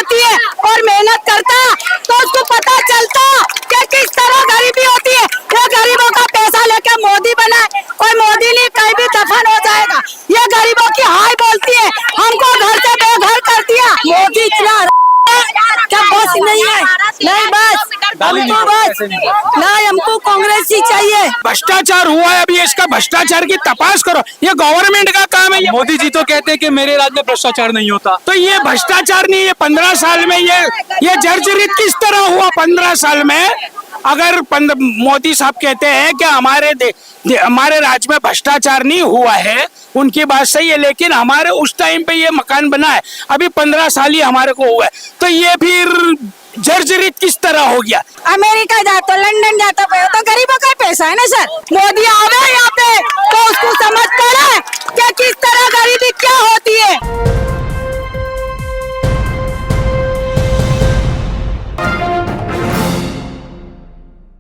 होती है और मेहनत करता तो उसको पता चलता कि किस तरह गरीबी होती है। ये गरीबों का पैसा लेके मोदी बना, कोई मोदी नहीं, कहीं भी दफन हो जाएगा। ये गरीबों की हाय बोलती है, हमको घर से बेघर कर दिया मोदी। इतना क्या बस नहीं है, नहीं बस हमको बस नहीं, हमको कांग्रेस ही चाहिए। भ्रष्टाचार हुआ है, अभी इसका भ्रष्टाचार की तपास करो, ये गवर्नमेंट का काम है। मोदी जी तो कहते हैं कि मेरे राज्य में भ्रष्टाचार नहीं होता। तो ये भ्रष्टाचार नहीं है 15 साल में, ये जर्जरित किस तरह हुआ 15 साल में। अगर मोदी साहब कहते हैं कि हमारे राज्य में भ्रष्टाचार नहीं हुआ है, उनकी बात सही है, लेकिन हमारे उस टाइम पे ये मकान बना है, अभी 15 साल ही हमारे को हुआ है, तो ये फिर जर्जरित किस तरह हो गया। अमेरिका जाता, लंदन जाता तो गरीबों का पैसा है ना सर। मोदी आवे यहाँ पे तो उसको समझ पड़े कि किस तरह गरीबी क्या होती है।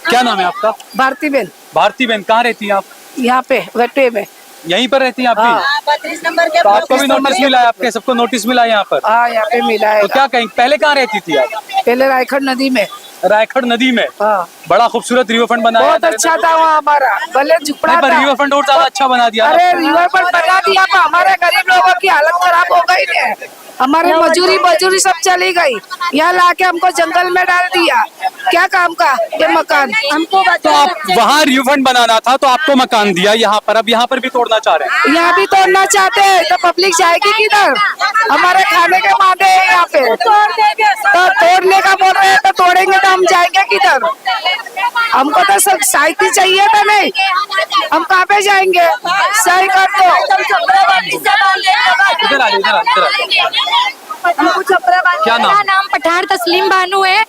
क्या नाम है आपका? भारती बेन। भारती बहन, कहाँ रहती हैं आप? यहाँ पे वेटे में। यहीं पर रहती हैं आप भी? 32 नंबर के तो आपको भी नोटिस मिला है? आपके सबको नोटिस मिला है यहाँ पर? हाँ, यहाँ पे मिला है। तो क्या कहीं पहले कहाँ रहती थी आप? पहले रायखड़ नदी में। रायखड़ नदी में? हाँ, बड़ा खूबसूरत रिवर फ्रंट बनाया बहुत अच्छा था वहाँ हमारा, भले झुपड़ा पर था। रिवर फ्रंट और ज्यादा अच्छा बना दिया। अरे रिवर फ्रंट बना दिया तो हमारे गरीब लोगों की हालत खराब हो गई है। हमारी मजूरी सब चली गई, यहाँ लाके हमको जंगल में डाल दिया। क्या काम का ये मकान हमको तो आप वहाँ रिवर फ्रंट बनाना था तो आपको मकान दिया यहाँ पर, अब यहाँ पर भी तोड़ना चाह रहे हैं। यहाँ भी तोड़ना चाहते हैं तो पब्लिक जाएगी किधर? हमारे खाने के मादे हैं यहाँ पे, तो तोड़ने का बोल रहे हैं तो तोड़ेंगे तो हम जाएंगे किधर? हमको तो सब साइती चाहिए था, नहीं हम कहाँ पे जाएंगे? सही कर दो। इधर आ जाओ, इधर आ जाओ। क्या मेरा नाम पठार तस्लीम बानू है।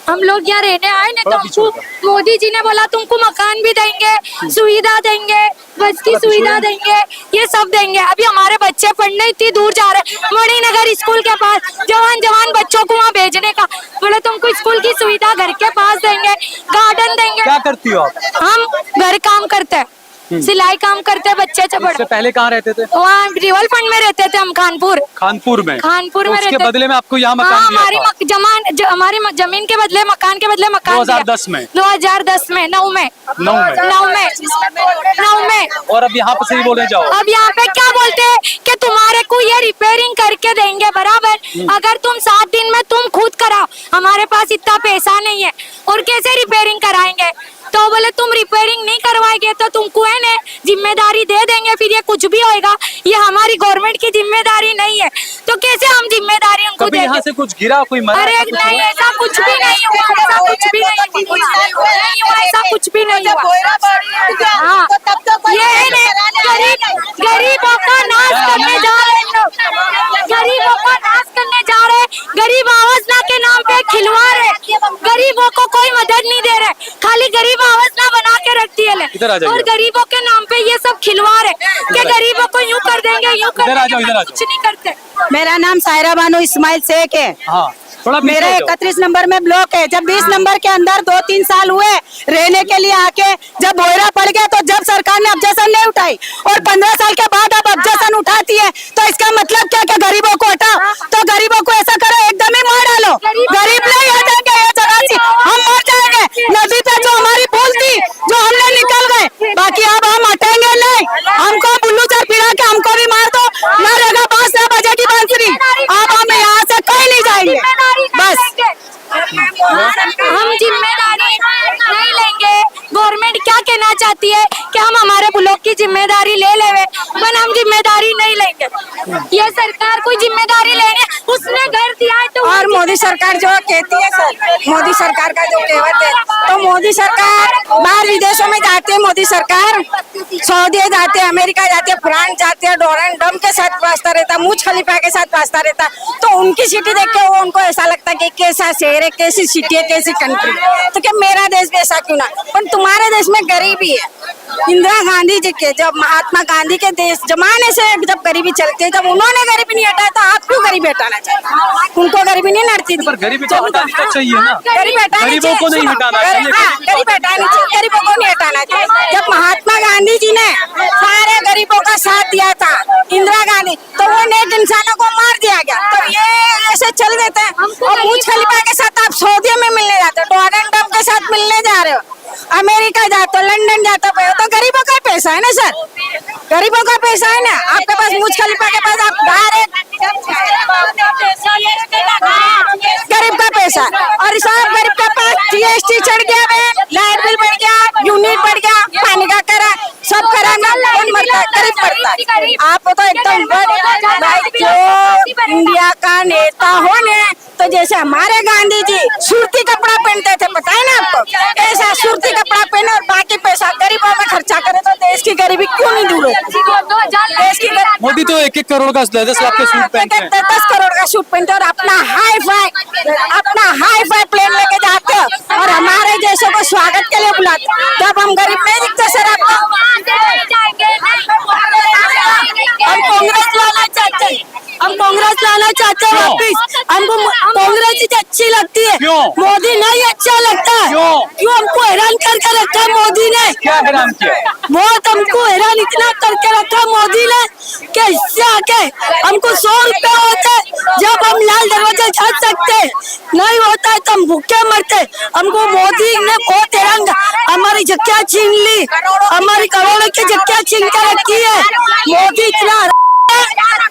हम लोग यहाँ रहने आए ना, तो हमको मोदी जी ने बोला तुमको मकान भी देंगे, सुविधा देंगे, बस की सुविधा देंगे, ये सब देंगे। अभी हमारे बच्चे पढ़ने इतनी दूर जा रहे हैं, मणिनगर स्कूल के पास, जवान बच्चों को वहाँ भेजने का बोले तुमको स्कूल की सुविधा घर के पास देंगे, गार्डन देंगे। क्या करती हो आप? हम घर काम करते हैं, सिलाई काम करते हैं, बच्चे से बड़े। इससे पहले कहाँ रहते थे? वहाँ रिवर फ्रंट में रहते थे हम, खानपुर में। खानपुर में तो उसके बदले में आपको यहाँ मकान दिया था? हमारी जमीन के बदले मकान के बदले मकान 2010 में? 2010 में 9 में। और अब यहाँ पे से ही बोले जाओ। अब यहाँ पे क्या बोलते हैं कि तुम्हारे को ये रिपेयरिंग करके देंगे बराबर, अगर तुम 7 दिन में तुम खुद कराओ, हमारे पास इतना पैसा नहीं है और कैसे रिपेयरिंग कराएंगे। तो बोले तुम रिपेयरिंग नहीं करवाएंगे तो तुमको है ना जिम्मेदारी दे देंगे, फिर ये कुछ भी होएगा, ये हमारी गवर्नमेंट की जिम्मेदारी नहीं है। तो कैसे हम जिम्मेदारी उनको देंगे? यहाँ से कुछ गिरा, कोई मरा? अरे नहीं, ऐसा कुछ भी नहीं हुआ, ऐसा कुछ भी नहीं हुआ, ऐसा कुछ भी नहीं हुआ। हाँ, ये है ना गरीबों का नाश करने जा रहे हैं लोग, गरीबों का नाश करने जा रहे हैं। गरीब आवाज़ के नाम पे खिलवा रहे, गरीबों को कोई मदद नहीं दे रहे, खाली गरीब आवाज़ बना के रख दिए और गरीबों के नाम पे ये सब खिलवा रहे कि गरीबों को यूं कर देंगे, यूं कर देंगे, कुछ नहीं करते। मेरा नाम सायरा बानो इस्माइल शेख है। हाँ, मेरा 31 नंबर में ब्लॉक है। जब 20 नंबर के अंदर 2-3 साल हुए रहने के लिए आके, जब बोयरा पड़ गया तो जब सरकार ने ऑब्जेक्शन नहीं उठाई और 15 साल के बाद अब ऑब्जेक्शन उठाती है, तो इसका मतलब क्या? क्या गरीबों को हटाओ? तो गरीबों को ऐसा करो एकदम ही मार डालो, गरीब नहीं हटेंगे, ये जगह हम मर जाएंगे। नदी पे जो हमारी भूल थी, जो हमने निकल गए, बाकी अब हम हटेंगे नहीं। हमको बुल्लू चर फिरा के हमको भी मार दो, न रहेगा बांस न बजेगी बांसुरी। अब हम यहाँ से कहीं नहीं जाएंगे, बस हम जिम्मेदारी नहीं लेंगे। गवर्नमेंट क्या कहना चाहती है कि हम हमारे ब्लॉक की जिम्मेदारी ले लेवे, पर हम जिम्मेदारी नहीं लेंगे। ये सरकार कोई जिम्मेदारी लेने, उसने घर दिया है तो। और मोदी सरकार जो कहती है सर, मोदी सरकार का जो कहवत है, तो मोदी सरकार बाहर विदेशों में जाते हैं, मोदी सरकार सऊदी जाते हैं, अमेरिका जाते हैं, फ्रांस जाते हैं, डोनाल्ड ट्रम्प के साथ वास्ता रहता, मुझ खलीफा के साथ वास्ता रहता, तो उनकी सिटी देख के वो उनको ऐसा लगता है कि कैसा शहर है, कैसी सिटी है, कैसी कंट्री। तो क्या मेरा देश भी ऐसा क्यों ना? पर तुम्हारे देश में गरीबी है। इंदिरा गांधी जी के, जब महात्मा गांधी के देश जमाने से जब गरीबी चलती है, जब उन्होंने गरीबी नहीं हटाया तो आप क्यों गरीबी हटाना चाहिए? उनको गरीबी नहीं नड़ती थी। पर गरीबी तो हटानी तो चाहिए ना, गरीबी को नहीं हटाना चाहिए। गरीबी हटानी चाहिए, गरीबों को नहीं हटाना चाहिए। जब महात्मा गांधी जी ने सारे गरीबों का साथ दिया था, इंदिरा गांधी, तो वो नेक इंसानों को मार दिया गया, तो ये ऐसे चल देते हैं। और गरीबों का पैसा है ना, आपके पास मुझ खलीफा के पास आप डायरेक्ट गरीब का पैसा, और सब गरीब के पास जीएसटी चढ़ गया है, लाइट बिल बढ़ गया, यूनिट बढ़ गया, पानी का करा, सब करा ना, कौन मरता है? गरीब मरता है। आप तो एकदम भाई, जो इंडिया का नेता हो ने, तो जैसे हमारे गांधी जी सूरती कपड़ा पहनते थे, पता है ना आपको, ऐसा सूरती कपड़ा पहने और बाकी पैसा गरीबों में खर्चा करे, तो देश की गरीबी क्यों नहीं दूर होती? देश की मोदी तो 1-1 करोड़ का 10 लाख के सूट पहनते हैं। 10 करोड़ का सूट पहनते और अपना हाई फाई प्लेन लेके जाते हो और हमारे जैसों को स्वागत के लिए बुलाते। जब हम गरीब नहीं दिखते सर आपको, हम कांग्रेस लाना चाहते हैं, हम कांग्रेस लाना चाहते हैं वापिस। हमको कांग्रेस ही अच्छी लगती है, मोदी नहीं अच्छा लगता है। क्यों हमको हैरान करके रखा है मोदी ने? क्या हैरान किया? बहुत हमको हैरान इतना करके रखा मोदी ने कि इससे आके हमको 100 रुपए होते जब हम लाल दरवाजे जा सकते, नहीं होता है तो हम भूखे मरते। हमको मोदी ने बहुत हैरान, हमारी जगह छीन ली, हमारी करोड़ों की जगह छीन कर रखी है। मोदी इतना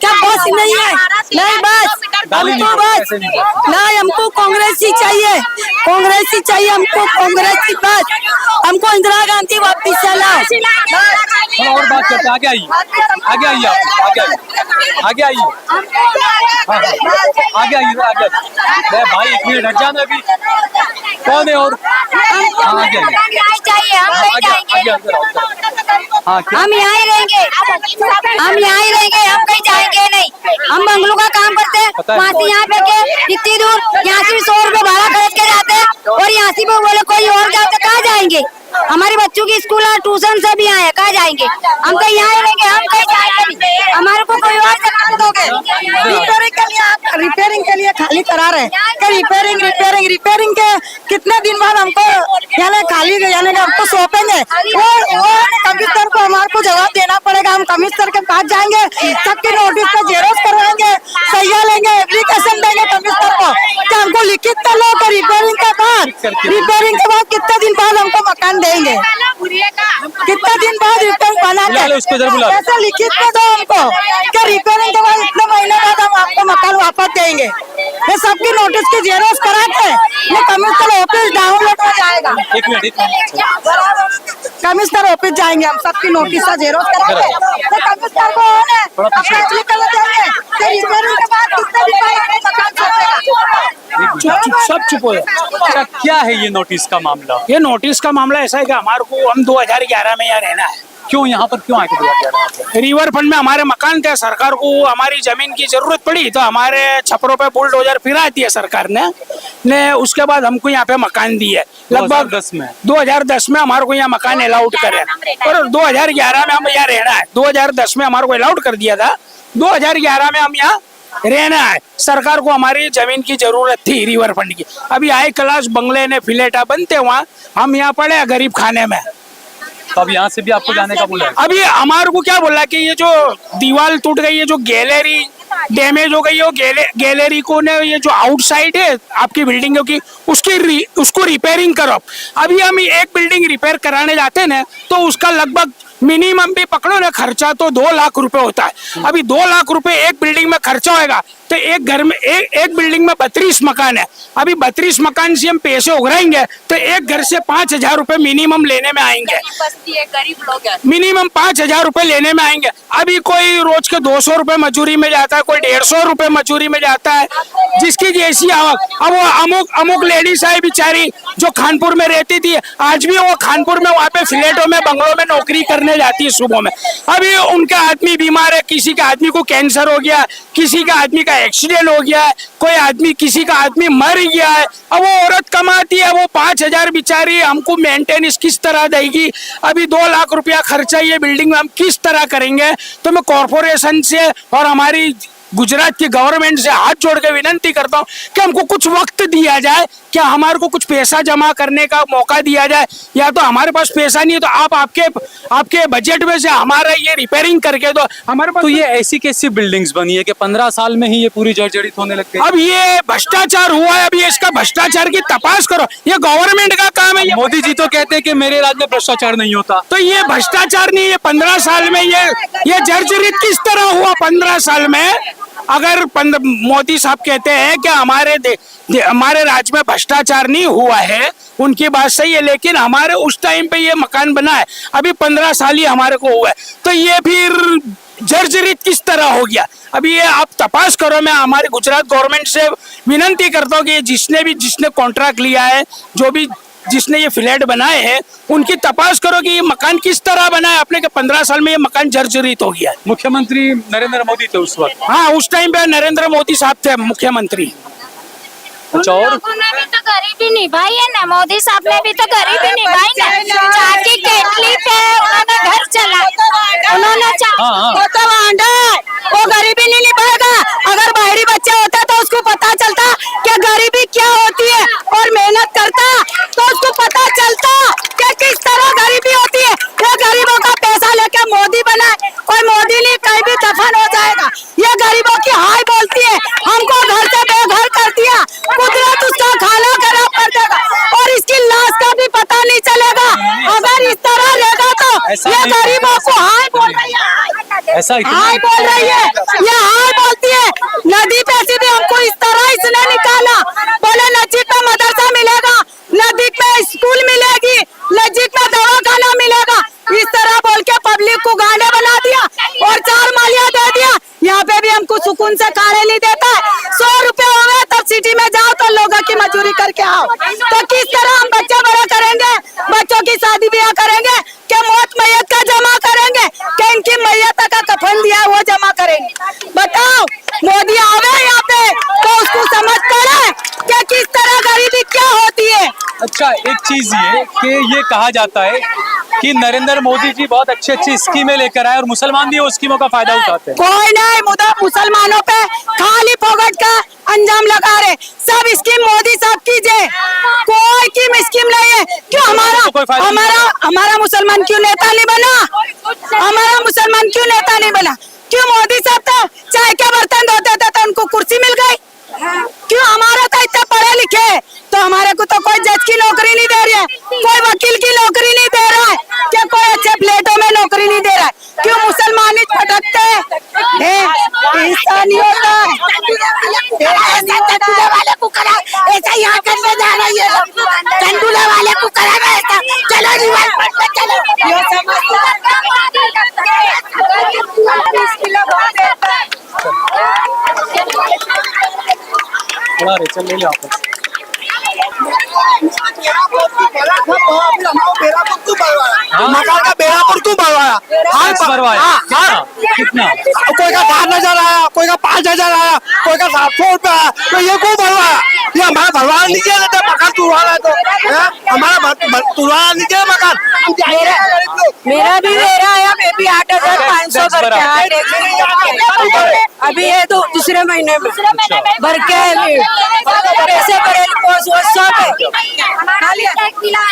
क्या बस नहीं है, नहीं बस हमको बस नहीं, हमको कांग्रेस ही चाहिए, कांग्रेस ही चाहिए हमको, कांग्रेस ही बस। हमको इंदिरा गांधी वापिस चला। और बात करते हैं, आगे आइए, आगे आइए, आगे आइए, आगे आइए, आगे आइए, मैं भाई एक मिनट हट जाना अभी, कौन है और आगे हम यहाँ ही रहेंगे, हम यहाँ ही रहेंगे, हम कहीं जाएंगे नहीं। हम बंगलों का काम करते हैं, वहाँ से यहाँ पे के इतनी दूर, यहाँ से भी 100 रुपए भाड़ा खर्च के जाते हैं, और यहाँ से भी बोले कोई और जाओ तो कहाँ जाएंगे? हमारे बच्चों की स्कूल और ट्यूशन से भी आए, कहाँ जाएंगे? हम तो यहाँ ही रहेंगे, हम कहीं जाएंगे नहीं। हमारे को कोई और जगह दोगे? रिपेयरिंग के लिए खाली करा रहे हैं, रिपेयरिंग के कितने दिन बाद हमको यानी खाली यानी हमको सौंपेंगे? वो कमिश्नर को हमारे को जवाब देना पड़ेगा। हम कमिश्नर के पास जाएंगे, सबके नोटिस पे जेरोक्स करवाएंगे, सही लेंगे, एप्लीकेशन देंगे कमिश्नर को कि हमको लिखित कर लो कि रिपेयरिंग के बाद कितने दिन बाद हमको मकान देंगे, कितने दिन बाद रिपेयरिंग बना के ऐसा लिखित में दो हमको कि रिपेयरिंग के बाद इतने महीने बाद हम आपको मकान वापस देंगे। ये सबकी नोटिस की जेरोक्स करा के ये कमिश्नर ऑफिस डाउनलोड हो जाएगा। एक मिनट कमिश्नर ऑफिस जाएंगे, हम सबकी नोटिस का जेरोक्स कराएंगे, तो कमिश्नर को अपना एप्लीकेशन देंगे कि रिपेयरिंग के बाद कितने दिन बाद आपको मकान छूटेगा। सब चुप हो जाए। अच्छा, क्या है ये नोटिस का मामला? ये नोटिस का मामला ऐसा है कि हमारे को हम 2011 में यहाँ रहना है। क्यों यहाँ पर क्यों आए थे 2011? रिवर फ्रंट में हमारे मकान थे, सरकार को हमारी जमीन की जरूरत पड़ी तो हमारे छपरों पे बुलडोजर फिरा दिए सरकार ने उसके बाद हमको यहाँ पे मकान दिए। लगभग 2010 में हमारे को यहाँ मकान अलाउड करे और 2011 में हम यहाँ रहना है। 2010 में हमारे को अलाउड कर दिया था, 2011 में हम यहाँ रहना है। सरकार को हमारी जमीन की जरूरत थी रिवर फ्रंट की। अभी हाई क्लास बंगले ने फिलेटा बनते वहाँ, हम यहाँ पड़े गरीब खाने में। तो अब यहाँ से भी आपको जाने का बोला है? अभी हमारे को क्या बोला कि ये जो दीवार टूट गई है, जो गैलरी डैमेज हो गई है, वो गैलरी को ने ये जो आउटसाइड है आपकी बिल्डिंग की उसको रिपेयरिंग करो। अभी हम एक बिल्डिंग रिपेयर कराने जाते हैं ना तो उसका लगभग मिनिमम भी पकड़ो ना खर्चा तो 2 लाख रुपए होता है। अभी 2 लाख रुपए एक बिल्डिंग में खर्चा होएगा तो एक घर में एक बिल्डिंग में 32 मकान है। अभी 32 मकान से हम पैसे उगराएंगे तो एक घर से 5,000 रुपए मिनिमम लेने में आएंगे, गरीब लोग हैं। मिनिमम 5,000 रुपए लेने में आएंगे। अभी कोई रोज के 200 रुपए मजूरी में जाता है, कोई 150 रुपए मजूरी में जाता है, जिसकी जैसी आवक। अब वो अमुक लेडीज है बेचारी जो खानपुर में रहती थी, आज भी वो खानपुर में वहाँ पे फ्लैटों में बंगलों में नौकरी करने जाती है सुबह में। अभी उनका आदमी बीमार है, किसी का आदमी को कैंसर हो गया, किसी का आदमी का एक्सीडेंट हो गया है, कोई आदमी किसी का आदमी मर गया है। अब वो औरत कमाती है, वो 5,000 बेचारी हमको मेंटेनेंस किस तरह देगी? अभी 2 लाख रुपया खर्चा ये बिल्डिंग में हम किस तरह करेंगे? तो मैं कॉर्पोरेशन से और हमारी गुजरात की गवर्नमेंट से हाथ जोड़ के विनंती करता हूँ कि हमको कुछ वक्त दिया जाए, क्या हमारे को कुछ पैसा जमा करने का मौका दिया जाए, या तो हमारे पास पैसा नहीं है तो आप आपके बजट में से हमारा ये रिपेयरिंग करके दो हमारे पास। तो ये ऐसी कैसी बिल्डिंग्स बनी है कि 15 साल में ही ये पूरी जर्जरित होने लग गई? अब ये भ्रष्टाचार हुआ है, अभी इसका भ्रष्टाचार की तपास करो, ये गवर्नमेंट का काम है। ये मोदी जी तो कहते हैं कि मेरे राज्य में भ्रष्टाचार नहीं होता। तो ये भ्रष्टाचार नहीं, ये 15 साल में ये जर्जरित किस तरह हुआ 15 साल में? अगर मोदी साहब कहते हैं कि हमारे राज्य में भ्रष्टाचार नहीं हुआ है, उनकी बात सही है, लेकिन हमारे उस टाइम पे ये मकान बना है, अभी 15 साल ही हमारे को हुआ है, तो ये फिर जर्जरित किस तरह हो गया? अभी ये आप तपास करो। मैं हमारे गुजरात गवर्नमेंट से विनंती करता हूँ कि जिसने कॉन्ट्रैक्ट लिया है, जिसने ये फ्लैट बनाए हैं, उनकी तपास करो कि ये मकान किस तरह बना है अपने के 15 साल में ये मकान जर्जरित हो गया है। मुख्यमंत्री नरेंद्र मोदी थे उस वक्त। हाँ, उस टाइम पे नरेंद्र मोदी साहब थे मुख्यमंत्री। अच्छा, और लोगों ने भी तो गरीबी निभाई है ना, मोदी साहब ने भी तो गरीबी निभाई ना। चाय की केटली पे उन्होंने घर चला, उन्होंने हाँ। तो वो गरीबी नहीं निभाएगा। अगर बाहरी बच्चा होता तो उसको पता चलता कि गरीबी क्या होती है, और मेहनत करता तो उसको पता चलता कि किस तरह गरीबी होती है। ये गरीबों का पैसा लेके मोदी बना, कोई मोदी नहीं, कहीं भी दफन हो जाएगा। ये गरीबों की हाय बोलती है, हमको घर से बेघर कर दिया, कुदरत उसका खाना खराब कर देगा, और इसकी लाश का भी पता नहीं चलेगा। अगर इस तरह रहेगा तो ये गरीबों को हाय बोल रही है, ऐसा हाय बोल रही है, ये हाय बोलती है। नदी पे से भी हमको इस तरह इसने निकाला, बोले नजीक में मदरसा मिलेगा, नजीक में स्कूल मिलेगी, नजीक में दवाखाना मिलेगा, इस तरह बोल के पब्लिक को गांडे बना दिया और 4 मालिया दे दिया। यहाँ पे भी हमको सुकून से खाने नहीं देता है। 100 रुपए हो गए तब सिटी में जाओ तो लोगों की मजदूरी करके आओ, तो किस तरह हम बच्चे बड़े करेंगे, बच्चों की शादी ब्याह करेंगे, क्या मौत मैयत का जमा करेंगे, क्या इनकी मैयत का कफन दिया वो जमा करेंगे? बताओ, मोदी आवे यहाँ पे तो उसको समझ पड़े कि किस तरह गरीबी क्या होती है। अच्छा, एक चीज ये कि ये कहा जाता है कि नरेंद्र मोदी जी बहुत अच्छी अच्छी स्कीमें लेकर आए और मुसलमान भी वो स्कीमों का फायदा उठाते हैं। कोई नहीं, मुद्दा मुसलमानों पे खाली फोकट का अंजाम लगा रहे। सब स्कीम मोदी साहब कीजिए, कोई की स्कीम नहीं है। क्यों हमारा मुसलमान क्यों नेता नहीं बना? हमारा मुसलमान क्यों नेता नहीं बना? क्यों मोदी साहब तो चाय के बर्तन धोते थे तो उनको कुर्सी मिल गई? क्यों हमारा तो इतने पढ़े लिखे तो हमारे को तो कोई जज की नौकरी नहीं दे रही है, कोई वकील की नौकरी नहीं दे रहा है, क्या कोई अच्छे फ्लैटों में नौकरी नहीं दे रहा है? क्यों मुसलमान ही भटकते हैं? ऐसा नहीं होता, चंदूला वाले को करा ऐसा, यहाँ करने जा रही है, चंदूला वाले को करा ऐसा, चलो रिवाज पर चलो। थोड़ा रेचल ले लो आप। मकान का बेरापुर तू भरवाया, टैक्स भरवाया कितना? कोई का 4,000 आया, कोई का 5,000 आया, कोई का 700 रुपया आया, तो ये क्यों भरवाया? ये हमारा भरवाना नहीं किया जाता, मकान तुड़वाना है तो हमारा तुड़वाना नहीं किया मकान। मेरा भी मेरा है, मैं भी 8,500 भर के अभी है तो दूसरे महीने में भर के पैसे भरे सब है। कितना?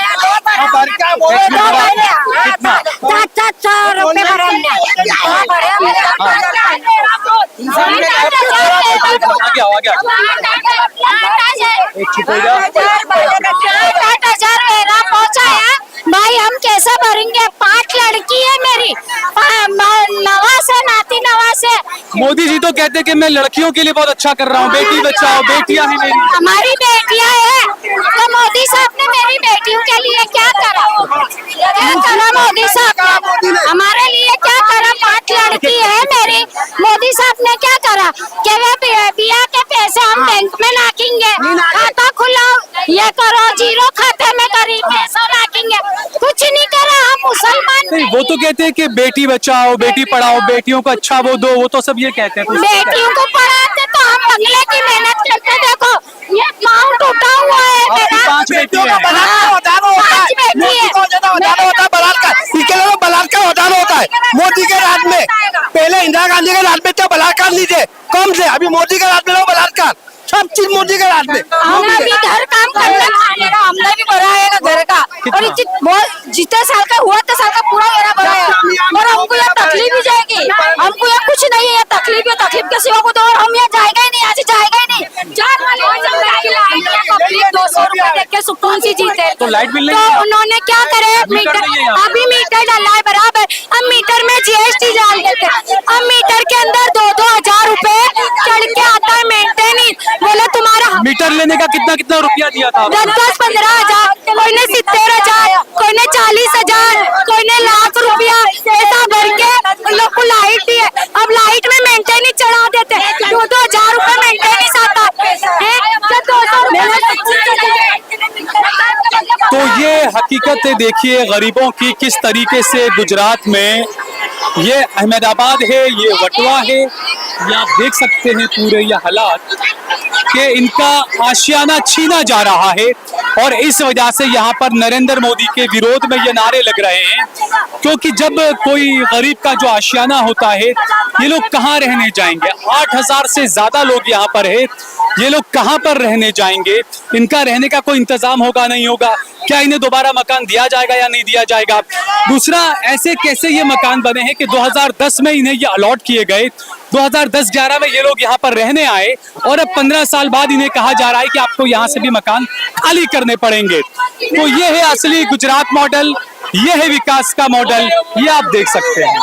700 रुपए भरे हमने। आगे आओ, आगे आओ। एक चुप हो जाओ। 8,000 मेरा पहुंचाया भाई, हम कैसे भरेंगे? 5 लड़की है मेरी, नवासे नाती नवासे। मोदी जी तो कहते हैं कि मैं लड़कियों के लिए बहुत अच्छा कर रहा हूँ, बेटी बचाओ, बेटियां हैं मेरी। हमारी बेटियां हैं, तो मोदी साहब ने मेरी बेटियों के लिए क्या करा? क्या करा मोदी साहब ने? हमारे लिए क्या करा? 5 लड़की है मेरी, मोदी साहब ने क्या करा? कि वे बिया के पैसे हम बैंक में रखेंगे, खाता खुलाओ, ये करो, जीरो खाते में गरीब पैसा रखेंगे, कुछ नहीं करा। हम मुसलमान नहीं, वो तो कहते हैं कि बेटी बचाओ, बेटी पढ़ाओ, बेटियों को अच्छा वो दो, वो तो सब ये कहते हैं। बेटियों को पढ़ाते तो हम बंगले की मेहनत करते। देखो ये पाँव टूटा हुआ है मेरा। 5 बेटियां हैं। पाँच बेटी है। बलात्कार होता है मोदी के राज में, पहले इंदिरा गांधी के राज में तो बलात्कार नहीं थे, कम से अभी मोदी के राज में लोग बलात्कार सब चीज मोदी के राज में। हमने भी घर काम करना खाने का हमने भी भराएगा घर का और जितने साल का हुआ तो साल का पूरा मेरा भराया और हमको यहाँ तकलीफ भी जाएगी। हमको यहाँ कुछ नहीं है, तकलीफ है, तकलीफ के सिवा को तो और हम यहाँ जाएगा ही नहीं, यहाँ से जाएगा ही नहीं। 4 वाले पब्लिक 200 रुपए देख के सुकून से जीते तो लाइट बिल तो उन्होंने क्या करे, मीटर अभी मीटर डाला है बराबर, अब मीटर में GST डाल देते, अब मीटर के अंदर 2-2 हजार रुपए चढ़ के आता है मेंटेनेंस। बोले तुम्हारा मीटर लेने का कितना रुपया दिया था? 10-15 हजार, कोई ने 70 हजार, कोई ने 40 हजार, कोई ने लाख रुपया ऐसा भर के लोग को लाइट दी है। अब लाइट में मेंटेनेंस चढ़ा देते हैं, 2-2 हजार रुपए मेंटेनेंस आता है, 200 तो ये हकीकत है, देखिए गरीबों की किस तरीके से गुजरात में, ये अहमदाबाद है, ये वटवा है, ये आप देख सकते हैं पूरे ये हालात कि इनका आशियाना छीना जा रहा है और इस वजह से यहाँ पर नरेंद्र मोदी के विरोध में ये नारे लग रहे हैं। क्योंकि जब कोई गरीब का जो आशियाना होता है, ये लोग कहाँ रहने जाएंगे? 8,000 से ज्यादा लोग यहाँ पर है, ये लोग कहाँ पर रहने जाएंगे? इनका रहने का कोई इंतजाम होगा नहीं होगा? क्या इन्हें दोबारा मकान दिया जाएगा या नहीं दिया जाएगा? दूसरा, ऐसे कैसे ये मकान बने हैं कि 2010 में इन्हें ये अलॉट किए गए, 2010-11 में ये लोग यहाँ पर रहने आए और अब 15 साल बाद इन्हें कहा जा रहा है कि आपको यहाँ से भी मकान खाली करने पड़ेंगे। तो ये है असली गुजरात मॉडल, ये है विकास का मॉडल, ये आप देख सकते हैं।